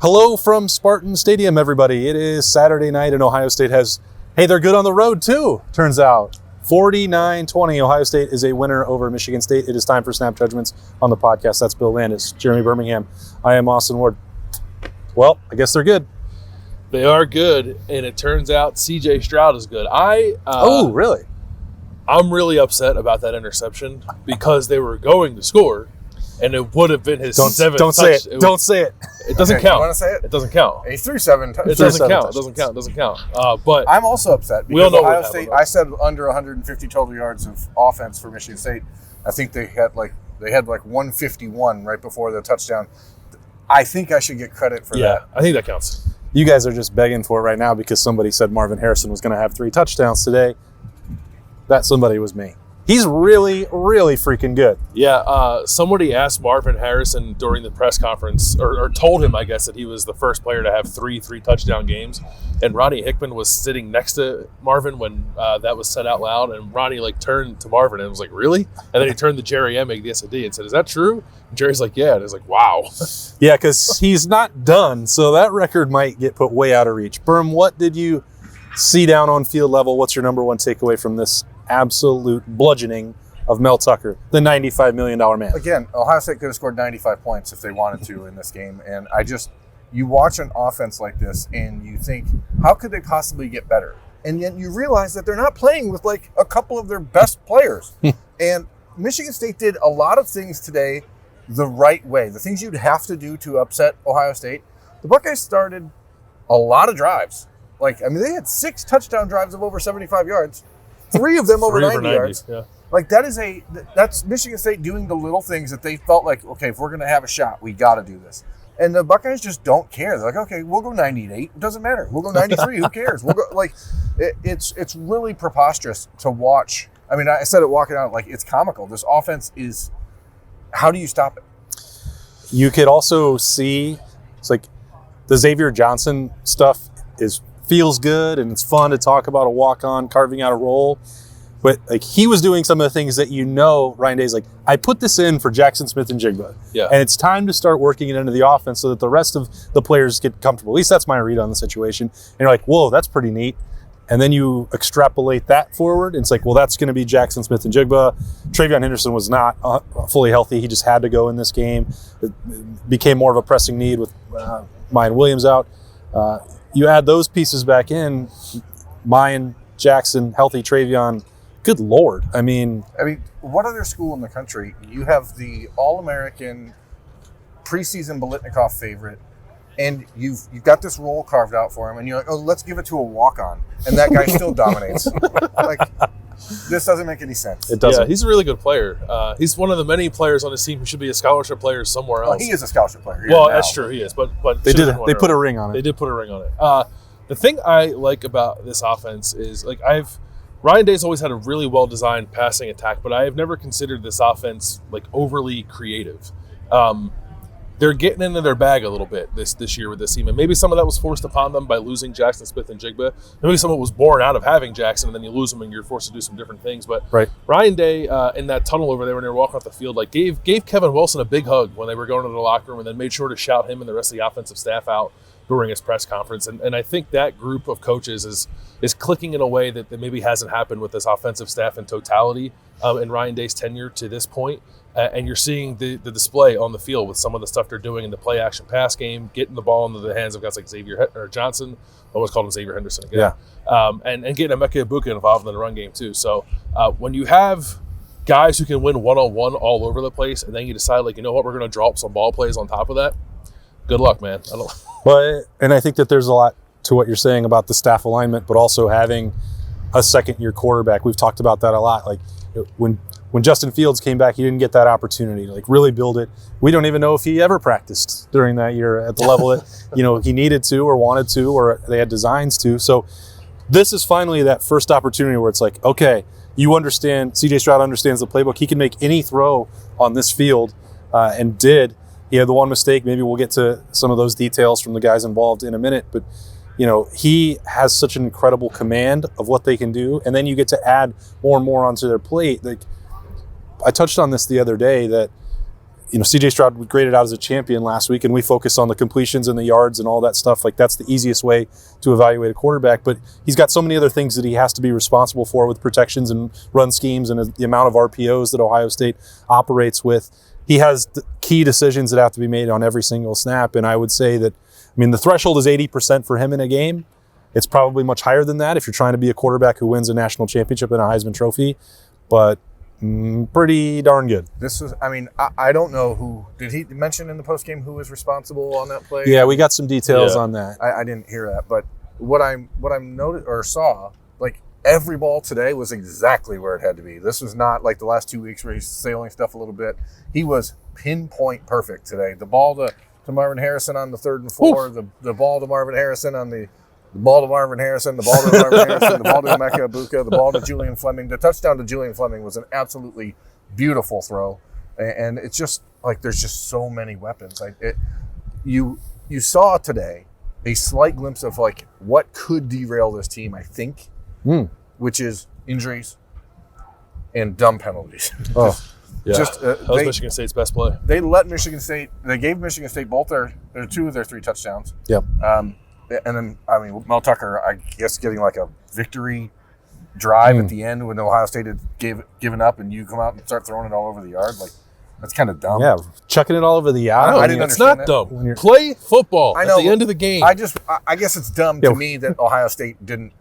Hello from Spartan Stadium, everybody. It is Saturday night, and Ohio State they're good on the road, too, turns out. 49-20, Ohio State is a winner over Michigan State. It is time for Snap Judgments on the podcast. That's Bill Landis, Jeremy Birmingham. I am Austin Ward. Well, I guess they're good. They are good, and it turns out C.J. Stroud is good. Oh, really? I'm really upset about that interception because they were going to score, and it would have been his seventh Don't touch. say it. Don't say it. It doesn't Okay, count. You want to say it? It doesn't count. He threw seven touchdowns. It doesn't count. It doesn't count. But I'm also upset we all because know Ohio what State, happened. I said under 150 total yards of offense for Michigan State. I think they had like 151 right before the touchdown. I think I should get credit for that. I think that counts. You guys are just begging for it right now because somebody said Marvin Harrison was going to have 3 touchdowns today. That somebody was me. He's really, really freaking good. Yeah, somebody asked Marvin Harrison during the press conference, or told him, I guess, that he was the first player to have three touchdown games. And Ronnie Hickman was sitting next to Marvin when that was said out loud. And Ronnie turned to Marvin and was like, "Really?" And then he turned to Jerry Emig, the SAD, and said, "Is that true?" And Jerry's like, "Yeah." And it's like, "Wow." Yeah, because he's not done, so that record might get put way out of reach. Berm, what did you see down on field level? What's your number one takeaway from this absolute bludgeoning of Mel Tucker, the $95 million man? Again, Ohio State could have scored 95 points if they wanted to in this game. And you watch an offense like this and you think, how could they possibly get better? And then you realize that they're not playing with a couple of their best players. And Michigan State did a lot of things today the right way, the things you'd have to do to upset Ohio State. The Buckeyes started a lot of drives. They had 6 touchdown drives of over 75 yards. 3 of them over 90 yards. Yeah. That's Michigan State doing the little things that they felt like, okay, if we're going to have a shot, we got to do this. And the Buckeyes just don't care. They're like, okay, we'll go 98. It doesn't matter. We'll go 93. Who cares? We'll go it's really preposterous to watch. I mean, I said it walking out, it's comical. This offense is, how do you stop it? You could also see, it's like the Xavier Johnson stuff feels good and it's fun to talk about a walk-on carving out a role, but he was doing some of the things that Ryan Day's like, I put this in for Jackson Smith and Jigba, and it's time to start working it into the offense so that the rest of the players get comfortable. At least that's my read on the situation. And you're like, whoa, that's pretty neat. And then you extrapolate that forward, and it's like, well, that's going to be Jackson Smith and Jigba. Travion Henderson was not fully healthy. He just had to go in this game. It became more of a pressing need with Mayan Williams out. You add those pieces back in, Mayan, Jackson, healthy Travion. Good Lord. I mean, what other school in the country, you have the All-American preseason Biletnikoff favorite, and you've got this role carved out for him, and you're like, oh, let's give it to a walk-on, and that guy still dominates. This doesn't make any sense. It doesn't. Yeah, he's a really good player. He's one of the many players on his team who should be a scholarship player somewhere else. Well, he is a scholarship player. That's true. He is, but they put a ring on it. They did put a ring on it. The thing I like about this offense is Ryan Day's always had a really well-designed passing attack, but I have never considered this offense overly creative. They're getting into their bag a little bit this year with this team, and maybe some of that was forced upon them by losing Jackson Smith and Jigba. Maybe some of it was born out of having Jackson, and then you lose him and you're forced to do some different things. But Ryan Day in that tunnel over there when they were walking off the field, gave Kevin Wilson a big hug when they were going to the locker room, and then made sure to shout him and the rest of the offensive staff out during his press conference. And I think that group of coaches is clicking in a way that maybe hasn't happened with this offensive staff in totality in Ryan Day's tenure to this point. And you're seeing the display on the field with some of the stuff they're doing in the play-action pass game, getting the ball into the hands of guys like Xavier Johnson. I always called him Xavier Henderson again. Yeah. And getting Emeka Ibuka involved in the run game too. So when you have guys who can win one-on-one all over the place, and then you decide, we're going to draw up some ball plays on top of that, good luck, man. And I think that there's a lot to what you're saying about the staff alignment, but also having a second-year quarterback. We've talked about that a lot. When Justin Fields came back, he didn't get that opportunity to really build it. We don't even know if he ever practiced during that year at the level that he needed to or wanted to or they had designs to. So this is finally that first opportunity where it's like, okay, you understand, C.J. Stroud understands the playbook. He can make any throw on this field and did. He had the one mistake. Maybe we'll get to some of those details from the guys involved in a minute. But, he has such an incredible command of what they can do. And then you get to add more and more onto their plate. I touched on this the other day that CJ Stroud graded out as a champion last week, and we focus on the completions and the yards and all that stuff. Like, that's the easiest way to evaluate a quarterback. But he's got so many other things that he has to be responsible for with protections and run schemes and the amount of RPOs that Ohio State operates with. He has key decisions that have to be made on every single snap. And I would say that, the threshold is 80% for him in a game. It's probably much higher than that if you're trying to be a quarterback who wins a national championship and a Heisman Trophy. But pretty darn good. This was, I don't know who, did he mention in the postgame who was responsible on that play? Yeah, we got some details on that. I didn't hear that, but what I noted or saw, like, every ball today was exactly where it had to be. This was not like the last 2 weeks where he's sailing stuff a little bit. He was pinpoint perfect today. The ball to Marvin Harrison on the 3rd and 4, the ball to Marvin Harrison on the ball to Marvin Harrison, the ball to Marvin Harrison, the ball to Emeka Egbuka, the ball to Julian Fleming. The touchdown to Julian Fleming was an absolutely beautiful throw. And it's just like there's just so many weapons. You saw today a slight glimpse of like what could derail this team, I think, which is injuries and dumb penalties. That was Michigan State's best play. They gave Michigan State both their 2 of their 3 touchdowns. Yep. And then, Mel Tucker, I guess, getting like a victory drive at the end when Ohio State had given up, and you come out and start throwing it all over the yard. Like, that's kind of dumb. Yeah, chucking it all over the yard. I didn't understand It's not dumb. Play football at the end of the game. I guess it's dumb to me that Ohio State didn't,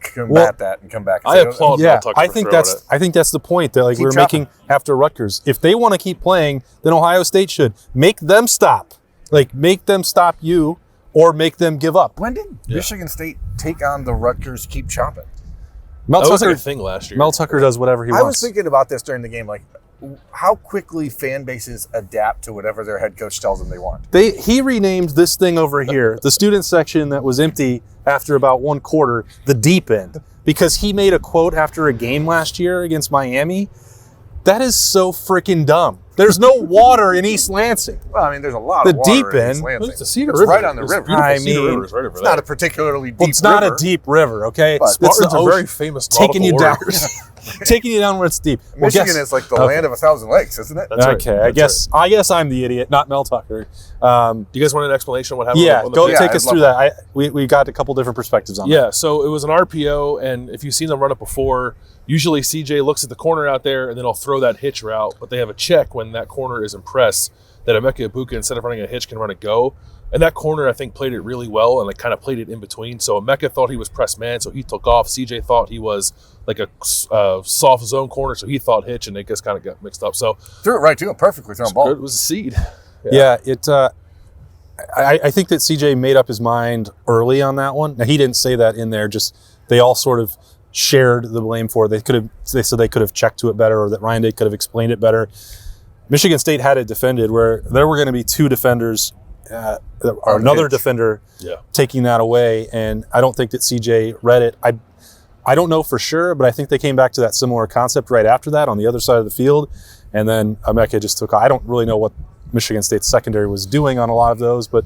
combat that and come back. And I applaud Mel Tucker for throwing it. I think that's the point that we're making after Rutgers. If they want to keep playing, then Ohio State should make them stop. Like, make them stop you. Or make them give up. When did Michigan State take on the Rutgers keep chopping? That was like a thing last year. Mel Tucker does whatever he wants. I was thinking about this during the game, like how quickly fan bases adapt to whatever their head coach tells them they want. He renamed this thing over here, the student section that was empty after about 1 quarter, the deep end, because he made a quote after a game last year against Miami. That is so freaking dumb. There's no water in East Lansing. Well, there's a lot of water deep in end. East Lansing. It's the Cedar It's River. right on the river. It's not a particularly deep river. It's not a deep river, okay? But Spartans are very famous taking you down. warriors. Taking you down where it's deep. Michigan is like the land of 1,000 lakes, isn't it? That's right. Okay, I guess I'm the idiot, not Mel Tucker. Do you guys want an explanation of what happened? Yeah, on the take us through that. We got a couple different perspectives on that. Yeah, so it was an RPO, and if you've seen them run it before, usually CJ looks at the corner out there, and then he'll throw that hitch route, but they have a check when that corner is in press that Emeka Egbuka, instead of running a hitch, can run a go. And that corner, I think, played it really well, and like kind of played it in between. So Emeka thought he was press man, so he took off. CJ thought he was like a soft zone corner, so he thought hitch, and it just kind of got mixed up. So threw it right to him, perfectly thrown ball. It was a seed. Yeah, I think that CJ made up his mind early on that one. Now, he didn't say that in there, just they all sort of shared the blame for it. They said they could have checked to it better, or that Ryan Day could have explained it better. Michigan State had it defended where there were going to be 2 defenders, or another defender taking that away, and I don't think that CJ read it. I don't know for sure, but I think they came back to that similar concept right after that on the other side of the field, and then Emeka just took. I don't really know what Michigan State's secondary was doing on a lot of those, but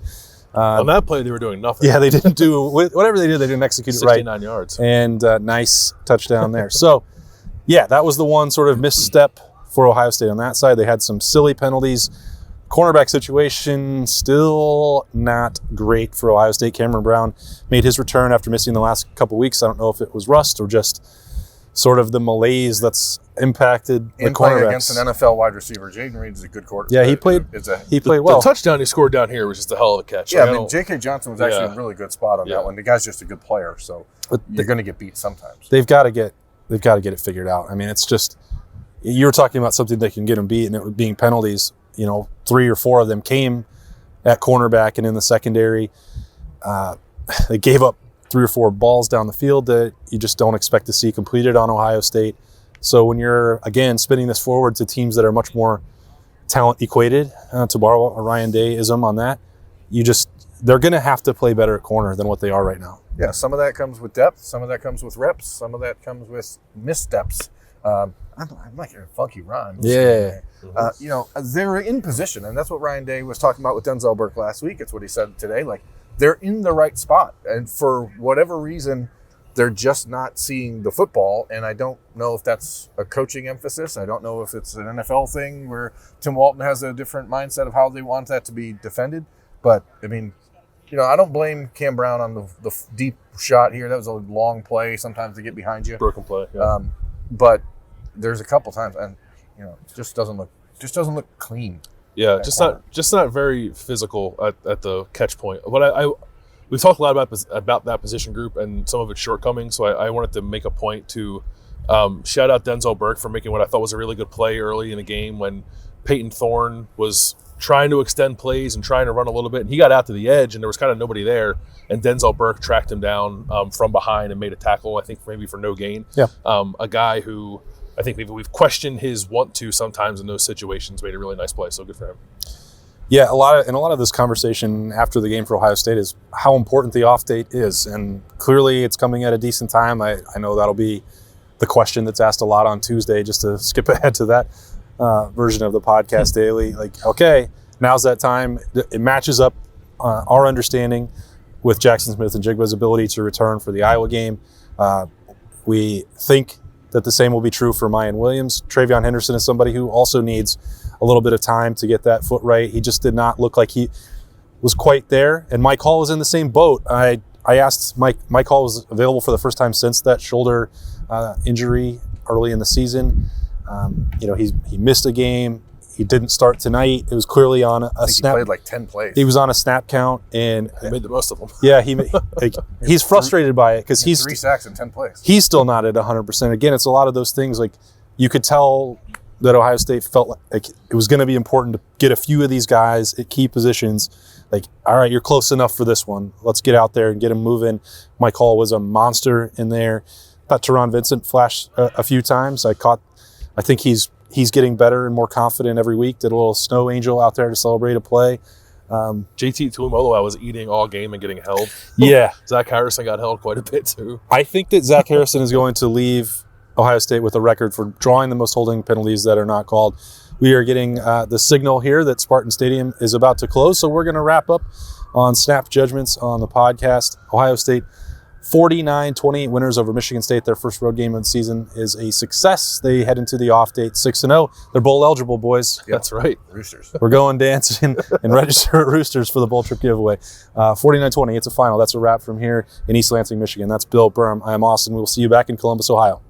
on that play they were doing nothing. Yeah, they didn't do whatever they did. They didn't execute it right. 69 yards, and nice touchdown there. So, yeah, that was the one sort of misstep for Ohio State on that side. They had some silly penalties. Cornerback situation still not great for Ohio State. Cameron Brown made his return after missing the last couple weeks. I don't know if it was rust or just sort of the malaise that's impacted the cornerbacks. Against an NFL wide receiver, Jaden Reed is a good quarterback. Yeah, he played well. The touchdown he scored down here was just a hell of a catch. Yeah, J.K. Johnson was actually in a really good spot on that one. The guy's just a good player, so you're going to get beat sometimes. They've got to get it figured out. It's just, you were talking about something that can get them beat, and it being penalties. 3 or 4 of them came at cornerback and in the secondary. They gave up 3 or 4 balls down the field that you just don't expect to see completed on Ohio State. So when you're, again, spinning this forward to teams that are much more talent equated, to borrow a Ryan Day-ism on that, they're going to have to play better at corner than what they are right now. Yeah, some of that comes with depth, some of that comes with reps, some of that comes with missteps. I'm like hearing funky rhymes. Yeah. They're in position, and that's what Ryan Day was talking about with Denzel Burke last week. It's what he said today. Like, they're in the right spot, and for whatever reason, they're just not seeing the football, and I don't know if that's a coaching emphasis. I don't know if it's an NFL thing where Tim Walton has a different mindset of how they want that to be defended. But, I mean, I don't blame Cam Brown on the deep shot here. That was a long play. Sometimes they get behind you. Broken play, yeah. But there's a couple times, and, it just doesn't look clean. Yeah, just not very physical at the catch point. But we've talked a lot about that position group and some of its shortcomings. So I wanted to make a point to shout out Denzel Burke for making what I thought was a really good play early in the game when Peyton Thorne was trying to extend plays and trying to run a little bit, and he got out to the edge and there was kind of nobody there, and Denzel Burke tracked him down from behind and made a tackle, I think maybe for no gain. Yeah. A guy who I think maybe we've questioned his want to sometimes in those situations, made a really nice play, so good for him. Yeah, a lot of this conversation after the game for Ohio State is how important the off date is, and clearly it's coming at a decent time. I know that'll be the question that's asked a lot on Tuesday, just to skip ahead to that version of the podcast daily. Like, okay, now's that time. It matches up our understanding with Jackson Smith and Jigba's ability to return for the Iowa game. We think that the same will be true for Mayan Williams. Travion Henderson is somebody who also needs a little bit of time to get that foot right. He just did not look like he was quite there. And Mike Hall was in the same boat. I asked Mike Hall was available for the first time since that shoulder injury early in the season. He missed a game. He didn't start tonight. It was clearly on a snap. He played like 10 plays. He was on a snap count, and he made the most of them. Yeah, he's frustrated by it because he's 3 sacks in 10 plays. He's still not at 100%. Again, it's a lot of those things. Like, you could tell that Ohio State felt like it was going to be important to get a few of these guys at key positions. Like, all right, you're close enough for this one. Let's get out there and get him moving. Mike Hall was a monster in there. Thought Teron Vincent flashed a few times. I think he's getting better and more confident every week. Did a little snow angel out there to celebrate a play. JT Tuimoloau was eating all game and getting held. Yeah. Zach Harrison got held quite a bit too. I think that Zach Harrison is going to leave Ohio State with a record for drawing the most holding penalties that are not called. We are getting the signal here that Spartan Stadium is about to close, so we're going to wrap up on snap judgments on the podcast. Ohio State 49-28 winners over Michigan State. Their first road game of the season is a success. They head into the off date 6-0. They're bowl eligible, boys. Yep. That's right. Roosters. We're going dancing and register at Roosters for the bowl trip giveaway. 49-20. It's a final. That's a wrap from here in East Lansing, Michigan. That's Bill Burm. I am Austin. We will see you back in Columbus, Ohio.